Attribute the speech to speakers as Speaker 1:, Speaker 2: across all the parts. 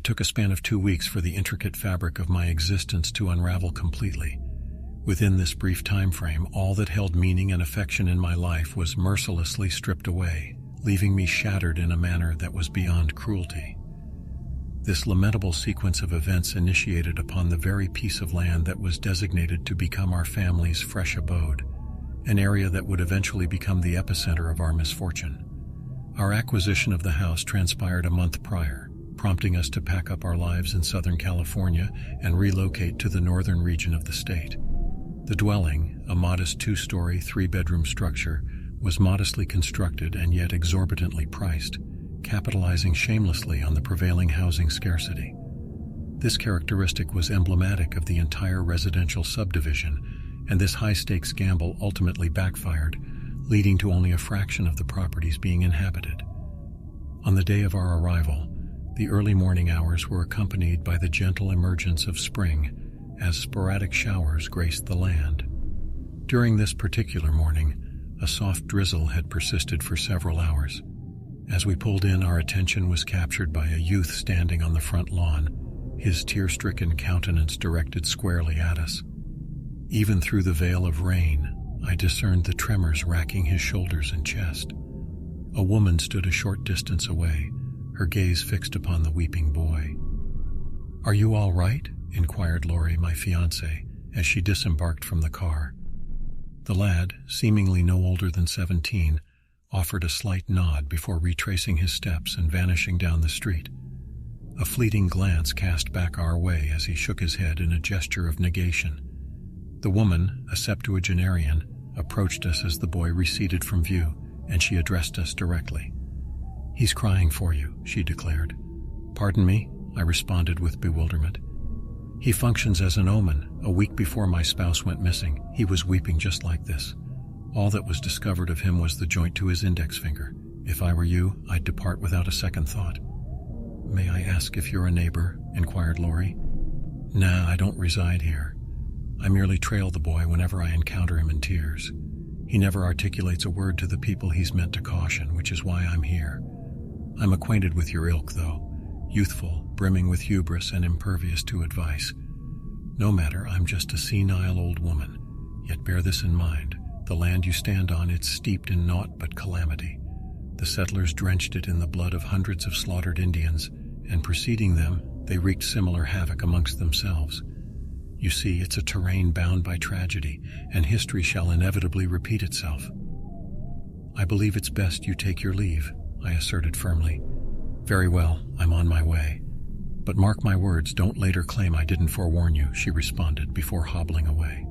Speaker 1: took a span of 2 weeks for the intricate fabric of my existence to unravel completely. Within this brief time frame, all that held meaning and affection in my life was mercilessly stripped away, leaving me shattered in a manner that was beyond cruelty. This lamentable sequence of events initiated upon the very piece of land that was designated to become our family's fresh abode, an area that would eventually become the epicenter of our misfortune. Our acquisition of the house transpired a month prior, prompting us to pack up our lives in Southern California and relocate to the northern region of the state. The dwelling, a modest 2-story, 3-bedroom structure, was modestly constructed and yet exorbitantly priced, capitalizing shamelessly on the prevailing housing scarcity. This characteristic was emblematic of the entire residential subdivision, and this high-stakes gamble ultimately backfired, leading to only a fraction of the properties being inhabited. On the day of our arrival, the early morning hours were accompanied by the gentle emergence of spring, as sporadic showers graced the land. During this particular morning, a soft drizzle had persisted for several hours. As we pulled in, our attention was captured by a youth standing on the front lawn, his tear-stricken countenance directed squarely at us. Even through the veil of rain, I discerned the tremors racking his shoulders and chest. A woman stood a short distance away, her gaze fixed upon the weeping boy. "Are you all right?" inquired Lori, my fiancée, as she disembarked from the car. The lad, seemingly no older than 17, offered a slight nod before retracing his steps and vanishing down the street. A fleeting glance cast back our way as he shook his head in a gesture of negation. The woman, a septuagenarian, approached us as the boy receded from view, and she addressed us directly. "He's crying for you," she declared. "Pardon me?" I responded with bewilderment. "He functions as an omen. A week before my spouse went missing, he was weeping just like this. All that was discovered of him was the joint to his index finger. If I were you, I'd depart without a second thought." "May I ask if you're a neighbor?" inquired Lori. "Nah, I don't reside here. I merely trail the boy whenever I encounter him in tears. He never articulates a word to the people he's meant to caution, which is why I'm here. I'm acquainted with your ilk, though. Youthful, brimming with hubris and impervious to advice. No matter, I'm just a senile old woman. Yet bear this in mind. The land you stand on, it's steeped in naught but calamity. The settlers drenched it in the blood of hundreds of slaughtered Indians, and preceding them, they wreaked similar havoc amongst themselves. You see, it's a terrain bound by tragedy, and history shall inevitably repeat itself." "I believe it's best you take your leave," I asserted firmly. "Very well, I'm on my way. But mark my words, don't later claim I didn't forewarn you," she responded before hobbling away.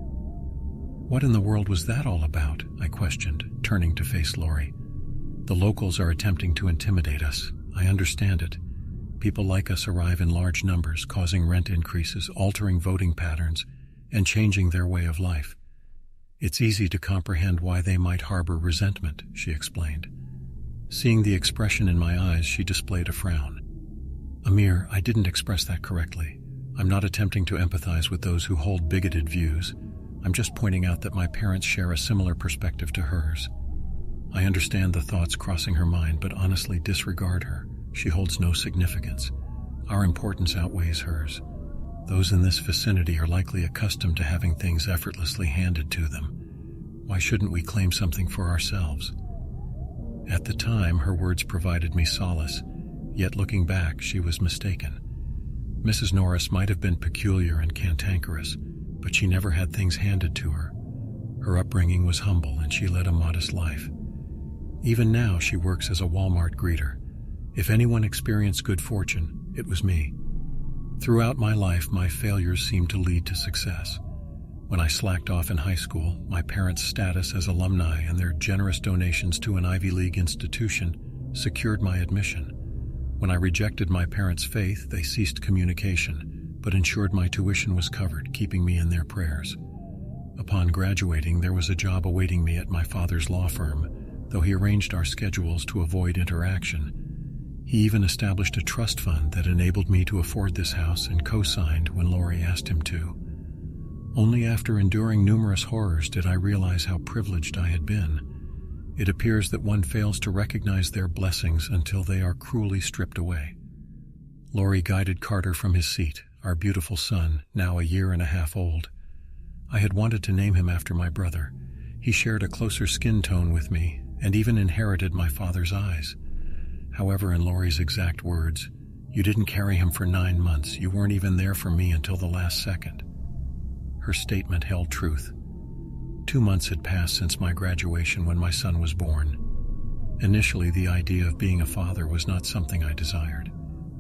Speaker 1: "What in the world was that all about?" I questioned, turning to face Lori. "The locals are attempting to intimidate us. I understand it. People like us arrive in large numbers, causing rent increases, altering voting patterns, and changing their way of life. It's easy to comprehend why they might harbor resentment," she explained. Seeing the expression in my eyes, she displayed a frown. "Amir, I didn't express that correctly. I'm not attempting to empathize with those who hold bigoted views. I'm just pointing out that my parents share a similar perspective to hers. I understand the thoughts crossing her mind, but honestly disregard her. She holds no significance. Our importance outweighs hers. Those in this vicinity are likely accustomed to having things effortlessly handed to them. Why shouldn't we claim something for ourselves?" At the time, her words provided me solace, yet looking back, she was mistaken. Mrs. Norris might have been peculiar and cantankerous, but she never had things handed to her. Her upbringing was humble, and she led a modest life. Even now, she works as a Walmart greeter. If anyone experienced good fortune, it was me. Throughout my life, my failures seemed to lead to success. When I slacked off in high school, my parents' status as alumni and their generous donations to an Ivy League institution secured my admission. When I rejected my parents' faith, they ceased communication, but ensured my tuition was covered, keeping me in their prayers. Upon graduating, there was a job awaiting me at my father's law firm, though he arranged our schedules to avoid interaction. He even established a trust fund that enabled me to afford this house and co-signed when Lori asked him to. Only after enduring numerous horrors did I realize how privileged I had been. It appears that one fails to recognize their blessings until they are cruelly stripped away. Lori guided Carter from his seat, our beautiful son, now a year and a half old. I had wanted to name him after my brother. He shared a closer skin tone with me and even inherited my father's eyes. However, in Lori's exact words, "You didn't carry him for 9 months. You weren't even there for me until the last second." Her statement held truth. 2 months had passed since my graduation when my son was born. Initially, the idea of being a father was not something I desired.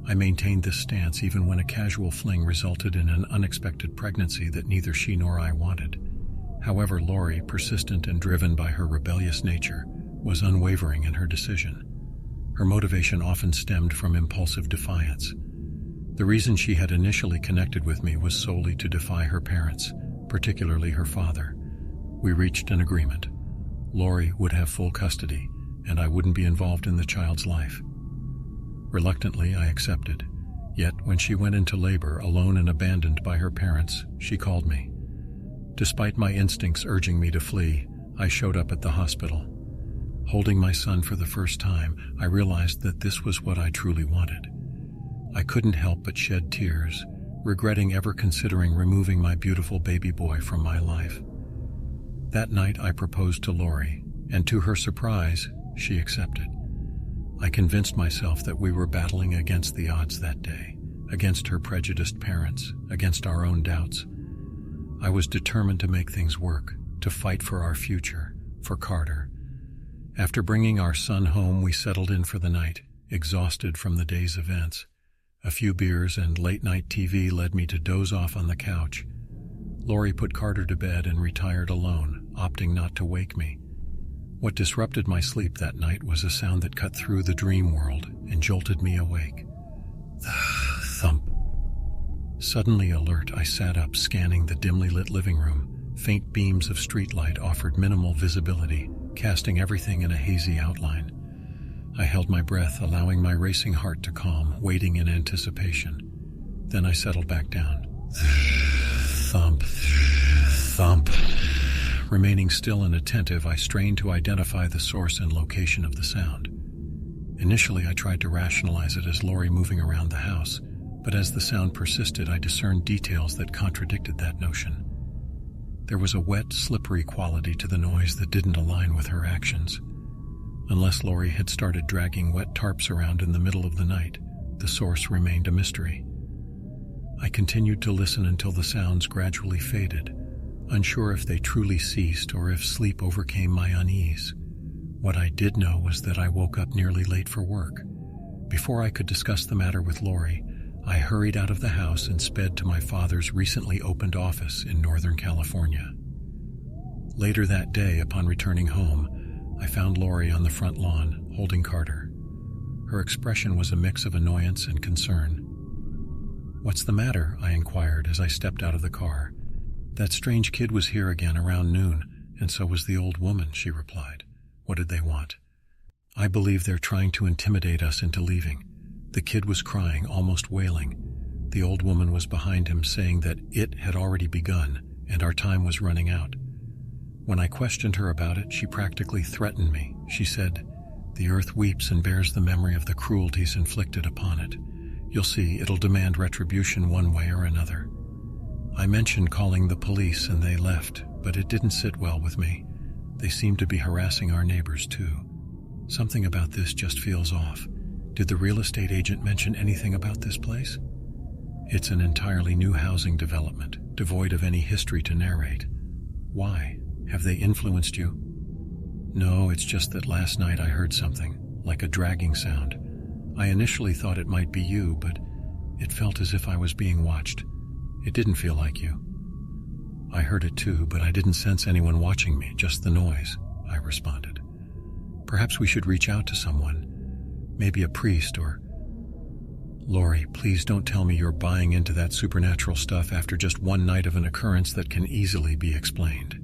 Speaker 1: I maintained this stance even when a casual fling resulted in an unexpected pregnancy that neither she nor I wanted. However, Lori, persistent and driven by her rebellious nature, was unwavering in her decision. Her motivation often stemmed from impulsive defiance. The reason she had initially connected with me was solely to defy her parents, particularly her father. We reached an agreement. Lori would have full custody, and I wouldn't be involved in the child's life. Reluctantly, I accepted. Yet, when she went into labor, alone and abandoned by her parents, she called me. Despite my instincts urging me to flee, I showed up at the hospital. Holding my son for the first time, I realized that this was what I truly wanted. I couldn't help but shed tears, regretting ever considering removing my beautiful baby boy from my life. That night I proposed to Lori, and to her surprise, she accepted. I convinced myself that we were battling against the odds that day, against her prejudiced parents, against our own doubts. I was determined to make things work, to fight for our future, for Carter. After bringing our son home, we settled in for the night, exhausted from the day's events. A few beers and late-night TV led me to doze off on the couch. Lori put Carter to bed and retired alone, opting not to wake me. What disrupted my sleep that night was a sound that cut through the dream world and jolted me awake. The thump. Suddenly alert, I sat up, scanning the dimly lit living room. Faint beams of streetlight offered minimal visibility, casting everything in a hazy outline. I held my breath, allowing my racing heart to calm, waiting in anticipation. Then I settled back down. Thump, thump. Remaining still and attentive, I strained to identify the source and location of the sound. Initially, I tried to rationalize it as Lori moving around the house, but as the sound persisted, I discerned details that contradicted that notion. There was a wet, slippery quality to the noise that didn't align with her actions. Unless Lori had started dragging wet tarps around in the middle of the night, the source remained a mystery. I continued to listen until the sounds gradually faded, unsure if they truly ceased or if sleep overcame my unease. What I did know was that I woke up nearly late for work. Before I could discuss the matter with Lori, I hurried out of the house and sped to my father's recently opened office in Northern California. Later that day, upon returning home, I found Lori on the front lawn, holding Carter. Her expression was a mix of annoyance and concern. "What's the matter?" I inquired as I stepped out of the car. "That strange kid was here again around noon, and so was the old woman," she replied. "What did they want?" "I believe they're trying to intimidate us into leaving." The kid was crying, almost wailing. The old woman was behind him, saying that it had already begun and our time was running out. When I questioned her about it, she practically threatened me. She said, "The earth weeps and bears the memory of the cruelties inflicted upon it. You'll see, it'll demand retribution one way or another." I mentioned calling the police and they left, but it didn't sit well with me. They seemed to be harassing our neighbors too. Something about this just feels off. Did the real estate agent mention anything about this place? It's an entirely new housing development, devoid of any history to narrate. Why? Have they influenced you? No, it's just that last night I heard something, like a dragging sound. I initially thought it might be you, but it felt as if I was being watched. It didn't feel like you. I heard it too, but I didn't sense anyone watching me, just the noise, I responded. Perhaps we should reach out to someone. Maybe a priest or... Lori, please don't tell me you're buying into that supernatural stuff after just one night of an occurrence that can easily be explained.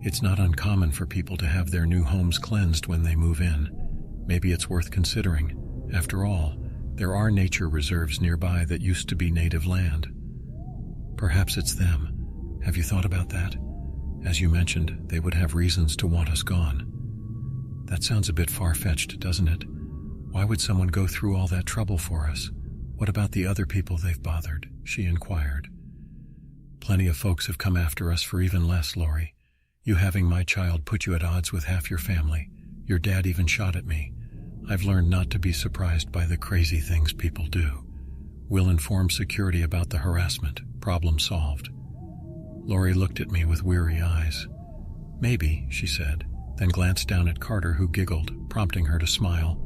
Speaker 1: It's not uncommon for people to have their new homes cleansed when they move in. Maybe it's worth considering. After all, there are nature reserves nearby that used to be native land. Perhaps it's them. Have you thought about that? As you mentioned, they would have reasons to want us gone. That sounds a bit far-fetched, doesn't it? Why would someone go through all that trouble for us? "What about the other people they've bothered?" she inquired. "Plenty of folks have come after us for even less, Lori. You having my child put you at odds with half your family. Your dad even shot at me. I've learned not to be surprised by the crazy things people do. We'll inform security about the harassment. Problem solved." Lori looked at me with weary eyes. "Maybe," she said, then glanced down at Carter, who giggled, prompting her to smile.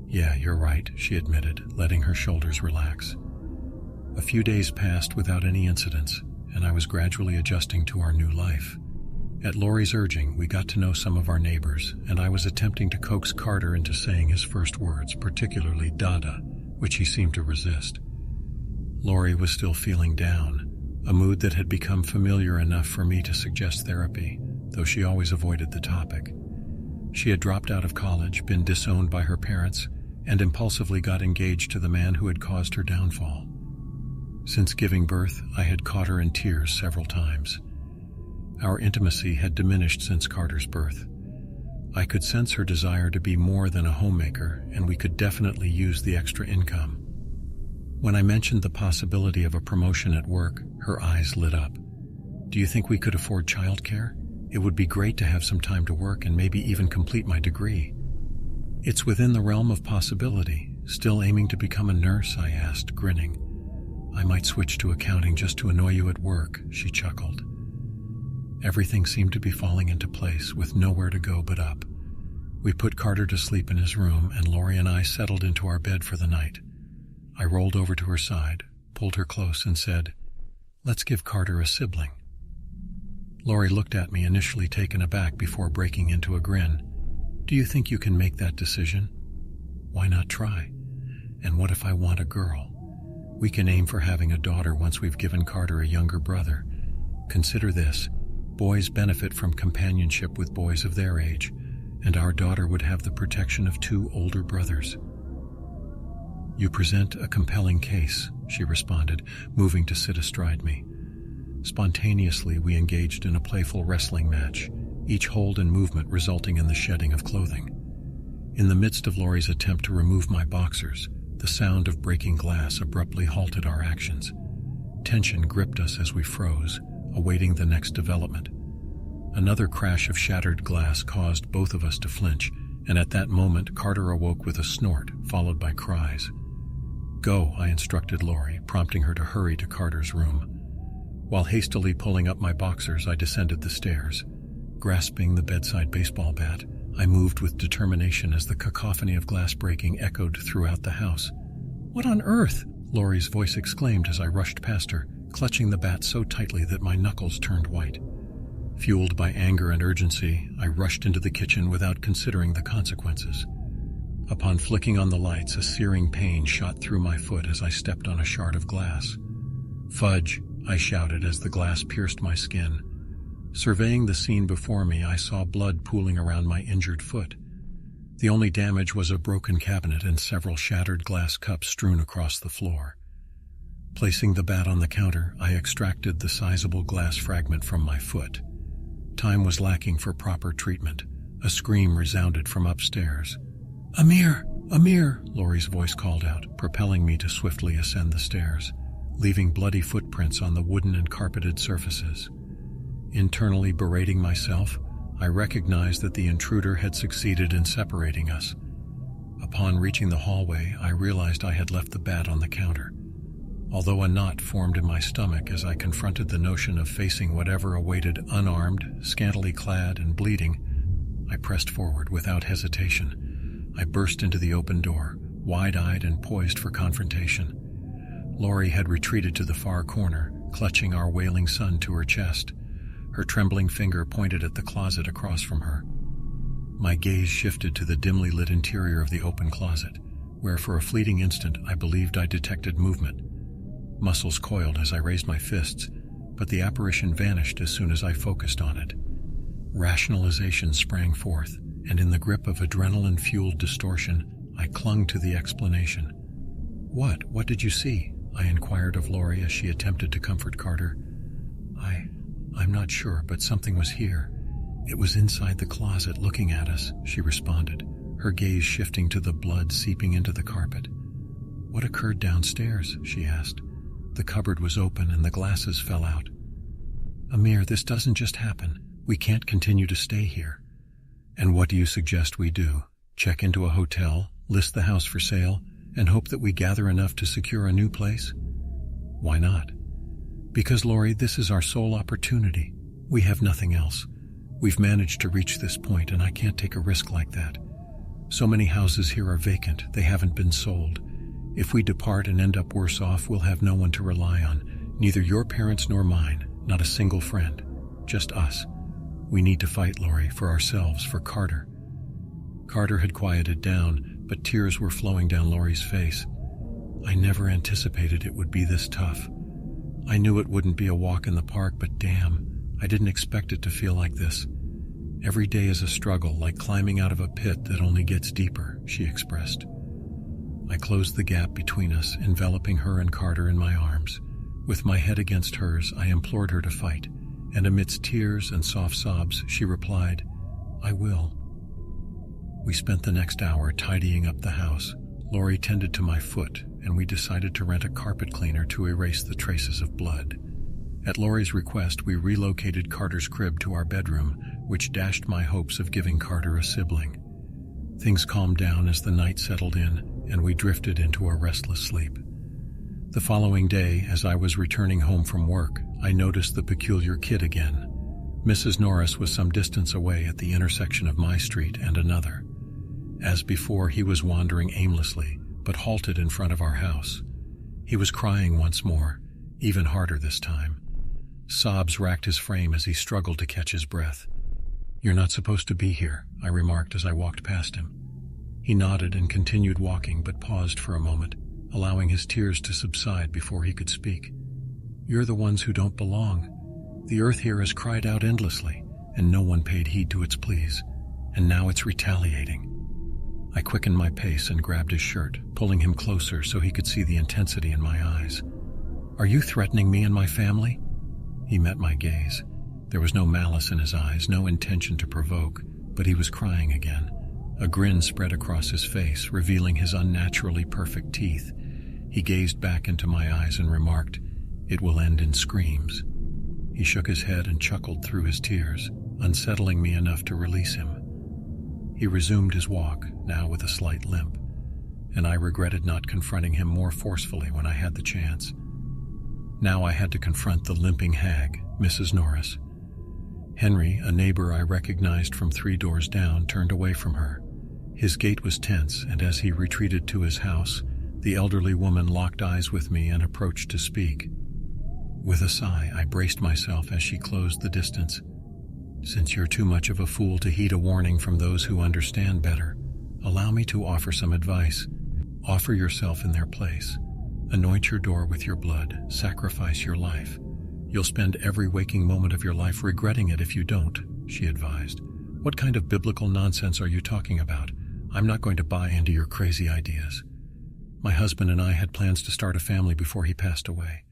Speaker 1: "Yeah, you're right," she admitted, letting her shoulders relax. A few days passed without any incidents, and I was gradually adjusting to our new life. At Lori's urging, we got to know some of our neighbors, and I was attempting to coax Carter into saying his first words, particularly Dada, which he seemed to resist. Lori was still feeling down, a mood that had become familiar enough for me to suggest therapy, though she always avoided the topic. She had dropped out of college, been disowned by her parents, and impulsively got engaged to the man who had caused her downfall. Since giving birth, I had caught her in tears several times. Our intimacy had diminished since Carter's birth. I could sense her desire to be more than a homemaker, and we could definitely use the extra income. When I mentioned the possibility of a promotion at work, her eyes lit up. "Do you think we could afford childcare? It would be great to have some time to work and maybe even complete my degree." "It's within the realm of possibility. Still aiming to become a nurse?" I asked, grinning. "I might switch to accounting just to annoy you at work," she chuckled. Everything seemed to be falling into place, with nowhere to go but up. We put Carter to sleep in his room, and Lori and I settled into our bed for the night. I rolled over to her side, pulled her close, and said, "Let's give Carter a sibling." Lori looked at me, initially taken aback before breaking into a grin. "Do you think you can make that decision?" "Why not try? And what if I want a girl? We can aim for having a daughter once we've given Carter a younger brother. Consider this. Boys benefit from companionship with boys of their age, and our daughter would have the protection of 2 older brothers." "You present a compelling case," she responded, moving to sit astride me. Spontaneously, we engaged in a playful wrestling match, each hold and movement resulting in the shedding of clothing. In the midst of Lori's attempt to remove my boxers, the sound of breaking glass abruptly halted our actions. Tension gripped us as we froze, awaiting the next development. Another crash of shattered glass caused both of us to flinch, and at that moment Carter awoke with a snort, followed by cries. "Go," I instructed Lori, prompting her to hurry to Carter's room. While hastily pulling up my boxers, I descended the stairs. Grasping the bedside baseball bat, I moved with determination as the cacophony of glass breaking echoed throughout the house. "What on earth?" Lori's voice exclaimed as I rushed past her, clutching the bat so tightly that my knuckles turned white. Fueled by anger and urgency, I rushed into the kitchen without considering the consequences. Upon flicking on the lights, a searing pain shot through my foot as I stepped on a shard of glass. "Fudge!" I shouted as the glass pierced my skin. Surveying the scene before me, I saw blood pooling around my injured foot. The only damage was a broken cabinet and several shattered glass cups strewn across the floor. Placing the bat on the counter, I extracted the sizable glass fragment from my foot. Time was lacking for proper treatment. A scream resounded from upstairs. "Amir! Amir!" Lori's voice called out, propelling me to swiftly ascend the stairs, leaving bloody footprints on the wooden and carpeted surfaces. Internally berating myself, I recognized that the intruder had succeeded in separating us. Upon reaching the hallway, I realized I had left the bat on the counter. Although a knot formed in my stomach as I confronted the notion of facing whatever awaited unarmed, scantily clad, and bleeding, I pressed forward without hesitation. I burst into the open door, wide-eyed and poised for confrontation. Lori had retreated to the far corner, clutching our wailing son to her chest. Her trembling finger pointed at the closet across from her. My gaze shifted to the dimly lit interior of the open closet, where for a fleeting instant I believed I detected movement. Muscles coiled as I raised my fists, but the apparition vanished as soon as I focused on it. Rationalization sprang forth, and in the grip of adrenaline-fueled distortion, I clung to the explanation. What did you see?" I inquired of Lori as she attempted to comfort Carter. I'm not sure, but something was here. It was inside the closet looking at us," she responded, her gaze shifting to the blood seeping into the carpet. "What occurred downstairs?" she asked. "The cupboard was open and the glasses fell out." "Amir, this doesn't just happen. We can't continue to stay here." "And what do you suggest we do? Check into a hotel, list the house for sale, and hope that we gather enough to secure a new place?" "Why not?" "Because, Lori, this is our sole opportunity. We have nothing else. We've managed to reach this point, and I can't take a risk like that. So many houses here are vacant. They haven't been sold. If we depart and end up worse off, we'll have no one to rely on. Neither your parents nor mine. Not a single friend. Just us. We need to fight, Lori, for ourselves, for Carter." Carter had quieted down, but tears were flowing down Lori's face. "I never anticipated it would be this tough. I knew it wouldn't be a walk in the park, but damn, I didn't expect it to feel like this. Every day is a struggle, like climbing out of a pit that only gets deeper," she expressed. I closed the gap between us, enveloping her and Carter in my arms. With my head against hers, I implored her to fight, and amidst tears and soft sobs, she replied, "I will." We spent the next hour tidying up the house. Lori tended to my foot, and we decided to rent a carpet cleaner to erase the traces of blood. At Lori's request, we relocated Carter's crib to our bedroom, which dashed my hopes of giving Carter a sibling. Things calmed down as the night settled in, and we drifted into a restless sleep. The following day, as I was returning home from work, I noticed the peculiar kid again. Mrs. Norris was some distance away at the intersection of my street and another. As before, he was wandering aimlessly, but halted in front of our house. He was crying once more, even harder this time. Sobs racked his frame as he struggled to catch his breath. "You're not supposed to be here," I remarked as I walked past him. He nodded and continued walking, but paused for a moment, allowing his tears to subside before he could speak. "You're the ones who don't belong. The earth here has cried out endlessly, and no one paid heed to its pleas, and now it's retaliating." I quickened my pace and grabbed his shirt, pulling him closer so he could see the intensity in my eyes. "Are you threatening me and my family?" He met my gaze. There was no malice in his eyes, no intention to provoke, but he was crying again. A grin spread across his face, revealing his unnaturally perfect teeth. He gazed back into my eyes and remarked, "It will end in screams." He shook his head and chuckled through his tears, unsettling me enough to release him. He resumed his walk, now with a slight limp, and I regretted not confronting him more forcefully when I had the chance. Now I had to confront the limping hag, Mrs. Norris. Henry, a neighbor I recognized from 3 doors down, turned away from her. His gait was tense, and as he retreated to his house, the elderly woman locked eyes with me and approached to speak. With a sigh, I braced myself as she closed the distance. "Since you're too much of a fool to heed a warning from those who understand better, allow me to offer some advice. Offer yourself in their place. Anoint your door with your blood. Sacrifice your life. You'll spend every waking moment of your life regretting it if you don't," she advised. "What kind of biblical nonsense are you talking about? I'm not going to buy into your crazy ideas. My husband and I had plans to start a family before he passed away.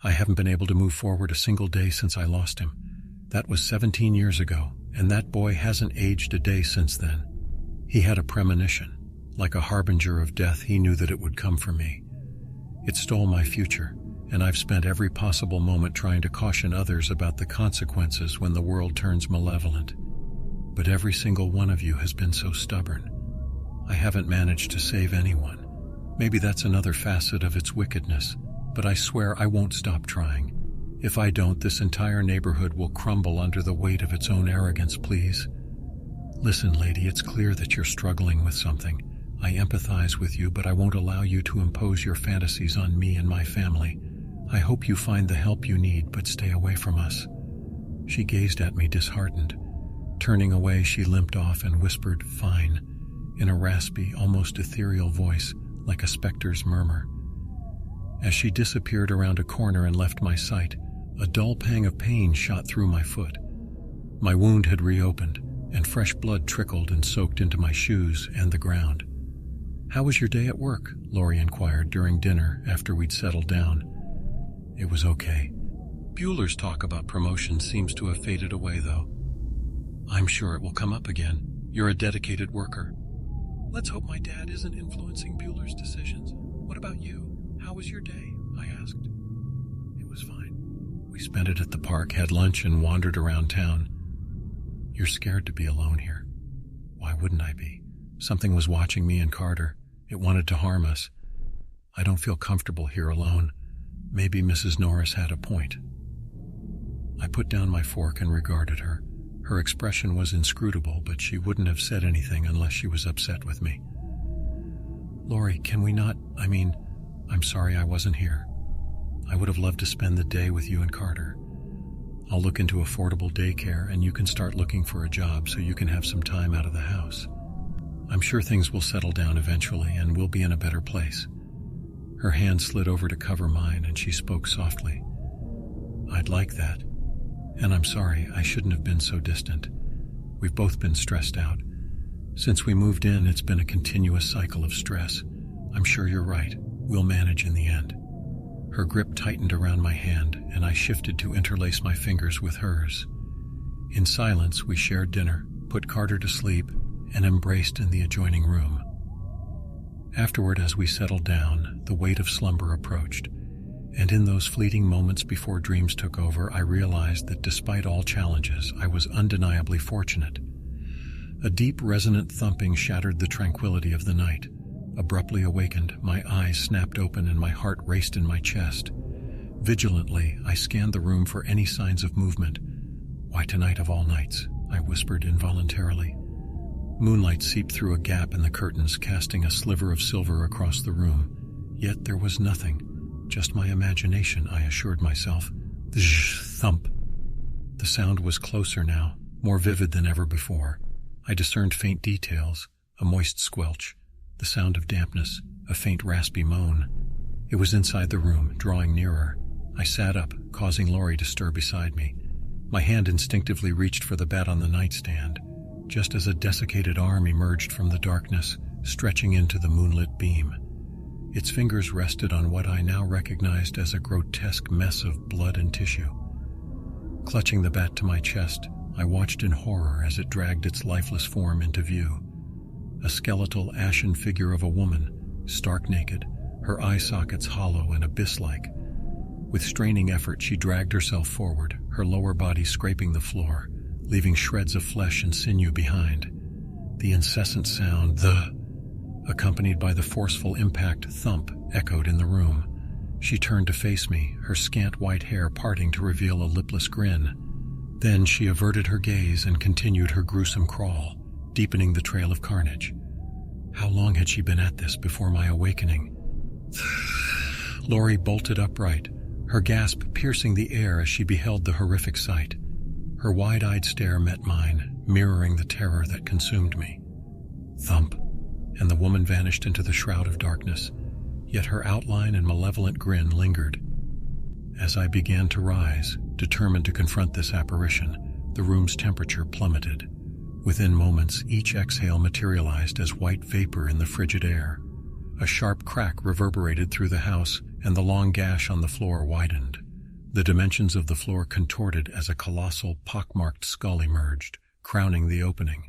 Speaker 1: I haven't been able to move forward a single day since I lost him. That was 17 years ago, and that boy hasn't aged a day since then. He had a premonition. Like a harbinger of death, he knew that it would come for me. It stole my future, and I've spent every possible moment trying to caution others about the consequences when the world turns malevolent. But every single one of you has been so stubborn. I haven't managed to save anyone. Maybe that's another facet of its wickedness, but I swear I won't stop trying. If I don't, this entire neighborhood will crumble under the weight of its own arrogance, please. Listen, lady, it's clear that you're struggling with something. I empathize with you, but I won't allow you to impose your fantasies on me and my family. I hope you find the help you need, but stay away from us." She gazed at me disheartened. Turning away, she limped off and whispered, "Fine," in a raspy, almost ethereal voice, like a specter's murmur. As she disappeared around a corner and left my sight, a dull pang of pain shot through my foot. My wound had reopened, and fresh blood trickled and soaked into my shoes and the ground. "How was your day at work?" Lori inquired during dinner after we'd settled down. "It was okay. Bueller's talk about promotion seems to have faded away, though. I'm sure it will come up again. You're a dedicated worker." "Let's hope my dad isn't influencing Bueller's decisions." "What about you? How was your day?" I asked. "It was fine. We spent it at the park, had lunch, and wandered around town." "You're scared to be alone here." "Why wouldn't I be? Something was watching me and Carter. It wanted to harm us. I don't feel comfortable here alone. Maybe Mrs. Norris had a point." I put down my fork and regarded her. Her expression was inscrutable, but she wouldn't have said anything unless she was upset with me. "Lori, can we not? I'm sorry I wasn't here. I would have loved to spend the day with you and Carter. I'll look into affordable daycare, and you can start looking for a job so you can have some time out of the house. I'm sure things will settle down eventually, and we'll be in a better place." Her hand slid over to cover mine, and she spoke softly. "I'd like that. And I'm sorry, I shouldn't have been so distant. We've both been stressed out. Since we moved in, it's been a continuous cycle of stress. I'm sure you're right. We'll manage in the end." Her grip tightened around my hand, and I shifted to interlace my fingers with hers. In silence, we shared dinner, put Carter to sleep, and embraced in the adjoining room. Afterward, as we settled down, the weight of slumber approached, and in those fleeting moments before dreams took over, I realized that despite all challenges, I was undeniably fortunate. A deep, resonant thumping shattered the tranquility of the night. Abruptly awakened, my eyes snapped open and my heart raced in my chest. Vigilantly, I scanned the room for any signs of movement. "Why tonight of all nights?" I whispered involuntarily. Moonlight seeped through a gap in the curtains, casting a sliver of silver across the room. Yet there was nothing. Just my imagination, I assured myself. Thump. The sound was closer now, more vivid than ever before. I discerned faint details, a moist squelch, the sound of dampness, a faint raspy moan. It was inside the room, drawing nearer. I sat up, causing Lori to stir beside me. My hand instinctively reached for the bat on the nightstand, just as a desiccated arm emerged from the darkness, stretching into the moonlit beam. Its fingers rested on what I now recognized as a grotesque mess of blood and tissue. Clutching the bat to my chest, I watched in horror as it dragged its lifeless form into view. A skeletal, ashen figure of a woman, stark naked, her eye sockets hollow and abyss-like. With straining effort, she dragged herself forward, her lower body scraping the floor, leaving shreds of flesh and sinew behind. The incessant sound, accompanied by the forceful impact thump, echoed in the room. She turned to face me, her scant white hair parting to reveal a lipless grin. Then she averted her gaze and continued her gruesome crawl, deepening the trail of carnage. How long had she been at this before my awakening? Lori bolted upright, her gasp piercing the air as she beheld the horrific sight. Her wide-eyed stare met mine, mirroring the terror that consumed me. Thump, and the woman vanished into the shroud of darkness, yet her outline and malevolent grin lingered. As I began to rise, determined to confront this apparition, the room's temperature plummeted. Within moments, each exhale materialized as white vapor in the frigid air. A sharp crack reverberated through the house, and the long gash on the floor widened. The dimensions of the floor contorted as a colossal, pockmarked skull emerged, crowning the opening.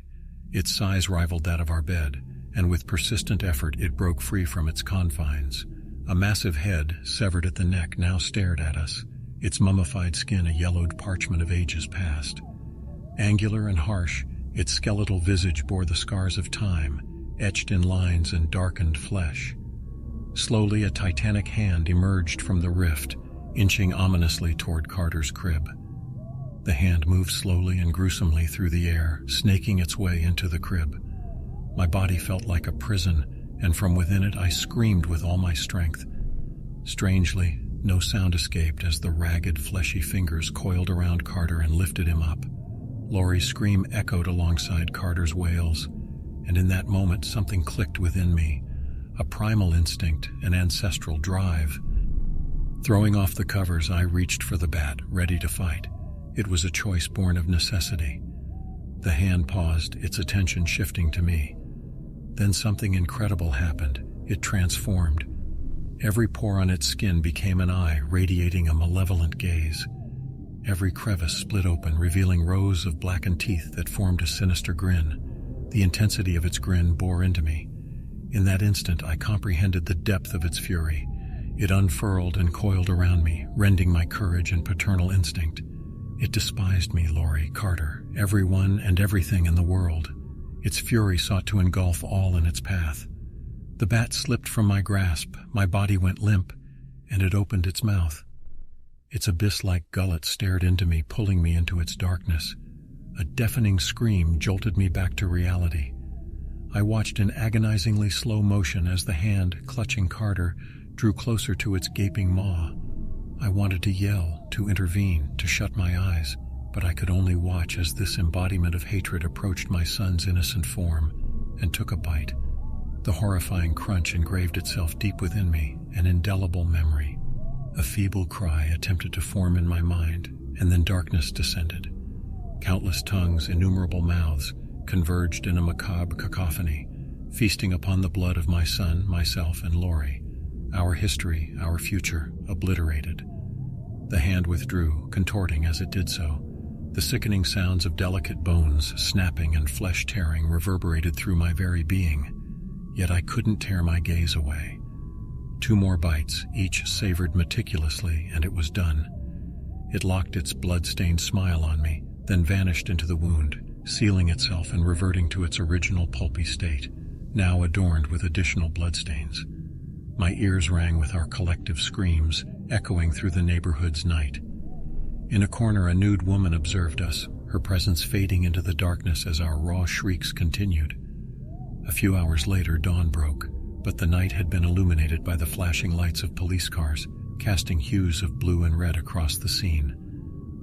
Speaker 1: Its size rivaled that of our bed, and with persistent effort it broke free from its confines. A massive head, severed at the neck, now stared at us, its mummified skin a yellowed parchment of ages past. Angular and harsh, its skeletal visage bore the scars of time, etched in lines and darkened flesh. Slowly, a titanic hand emerged from the rift, inching ominously toward Carter's crib. The hand moved slowly and gruesomely through the air, snaking its way into the crib. My body felt like a prison, and from within it I screamed with all my strength. Strangely, no sound escaped as the ragged, fleshy fingers coiled around Carter and lifted him up. Lori's scream echoed alongside Carter's wails, and in that moment something clicked within me. A primal instinct, an ancestral drive. Throwing off the covers, I reached for the bat, ready to fight. It was a choice born of necessity. The hand paused, its attention shifting to me. Then something incredible happened. It transformed. Every pore on its skin became an eye, radiating a malevolent gaze. Every crevice split open, revealing rows of blackened teeth that formed a sinister grin. The intensity of its grin bore into me. In that instant, I comprehended the depth of its fury. It unfurled and coiled around me, rending my courage and paternal instinct. It despised me, Lori, Carter, everyone and everything in the world. Its fury sought to engulf all in its path. The bat slipped from my grasp, my body went limp, and it opened its mouth. Its abyss-like gullet stared into me, pulling me into its darkness. A deafening scream jolted me back to reality. I watched in agonizingly slow motion as the hand, clutching Carter, drew closer to its gaping maw. I wanted to yell, to intervene, to shut my eyes, but I could only watch as this embodiment of hatred approached my son's innocent form and took a bite. The horrifying crunch engraved itself deep within me, an indelible memory. A feeble cry attempted to form in my mind, and then darkness descended. Countless tongues, innumerable mouths, converged in a macabre cacophony, feasting upon the blood of my son, myself, and Lori. Our history, our future, obliterated. The hand withdrew, contorting as it did so. The sickening sounds of delicate bones snapping and flesh tearing reverberated through my very being, yet I couldn't tear my gaze away. 2 more bites, each savored meticulously, and it was done. It locked its blood-stained smile on me, then vanished into the wound, sealing itself and reverting to its original pulpy state, now adorned with additional bloodstains. My ears rang with our collective screams, echoing through the neighborhood's night. In a corner, a nude woman observed us, her presence fading into the darkness as our raw shrieks continued. A few hours later, dawn broke, but the night had been illuminated by the flashing lights of police cars, casting hues of blue and red across the scene.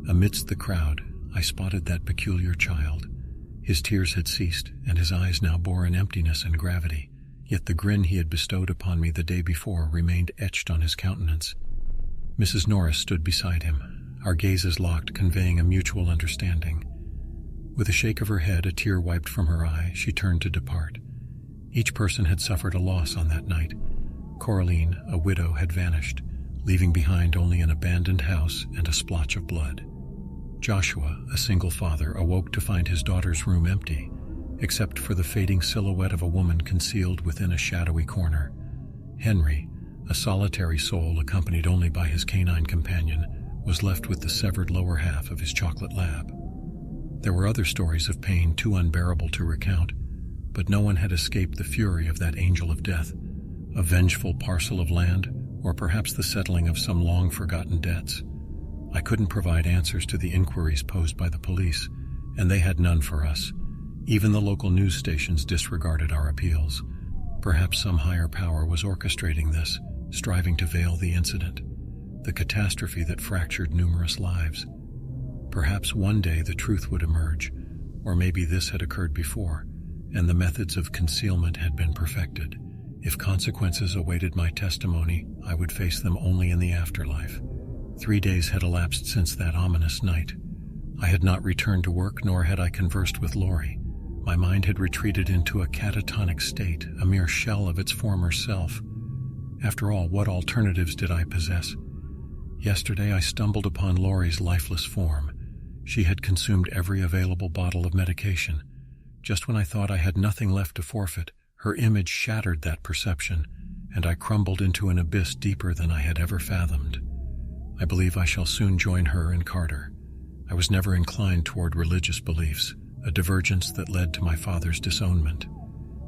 Speaker 1: Amidst the crowd, I spotted that peculiar child. His tears had ceased, and his eyes now bore an emptiness and gravity, yet the grin he had bestowed upon me the day before remained etched on his countenance. Mrs. Norris stood beside him, our gazes locked, conveying a mutual understanding. With a shake of her head, a tear wiped from her eye, she turned to depart. Each person had suffered a loss on that night. Coraline, a widow, had vanished, leaving behind only an abandoned house and a splotch of blood. Joshua, a single father, awoke to find his daughter's room empty, except for the fading silhouette of a woman concealed within a shadowy corner. Henry, a solitary soul accompanied only by his canine companion, was left with the severed lower half of his chocolate lab. There were other stories of pain too unbearable to recount, but no one had escaped the fury of that angel of death, a vengeful parcel of land, or perhaps the settling of some long-forgotten debts. I couldn't provide answers to the inquiries posed by the police, and they had none for us. Even the local news stations disregarded our appeals. Perhaps some higher power was orchestrating this, striving to veil the incident, the catastrophe that fractured numerous lives. Perhaps one day the truth would emerge, or maybe this had occurred before, and the methods of concealment had been perfected. If consequences awaited my testimony, I would face them only in the afterlife. 3 days had elapsed since that ominous night. I had not returned to work, nor had I conversed with Lori. My mind had retreated into a catatonic state, a mere shell of its former self. After all, what alternatives did I possess? Yesterday I stumbled upon Lori's lifeless form. She had consumed every available bottle of medication. Just when I thought I had nothing left to forfeit, her image shattered that perception, and I crumbled into an abyss deeper than I had ever fathomed. I believe I shall soon join her and Carter. I was never inclined toward religious beliefs, a divergence that led to my father's disownment.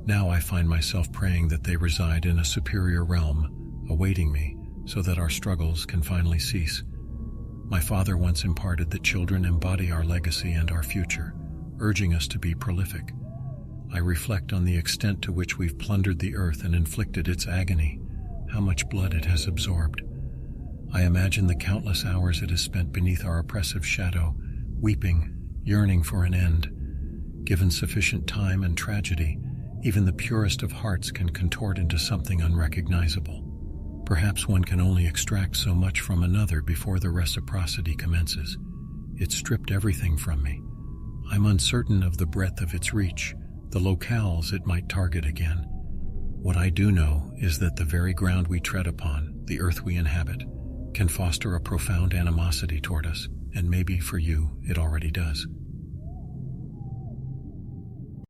Speaker 1: Now I find myself praying that they reside in a superior realm, awaiting me, so that our struggles can finally cease. My father once imparted that children embody our legacy and our future, urging us to be prolific. I reflect on the extent to which we've plundered the earth and inflicted its agony, how much blood it has absorbed. I imagine the countless hours it has spent beneath our oppressive shadow, weeping, yearning for an end. Given sufficient time and tragedy, even the purest of hearts can contort into something unrecognizable. Perhaps one can only extract so much from another before the reciprocity commences. It stripped everything from me. I'm uncertain of the breadth of its reach, the locales it might target again. What I do know is that the very ground we tread upon, the earth we inhabit, can foster a profound animosity toward us, and maybe for you it already does.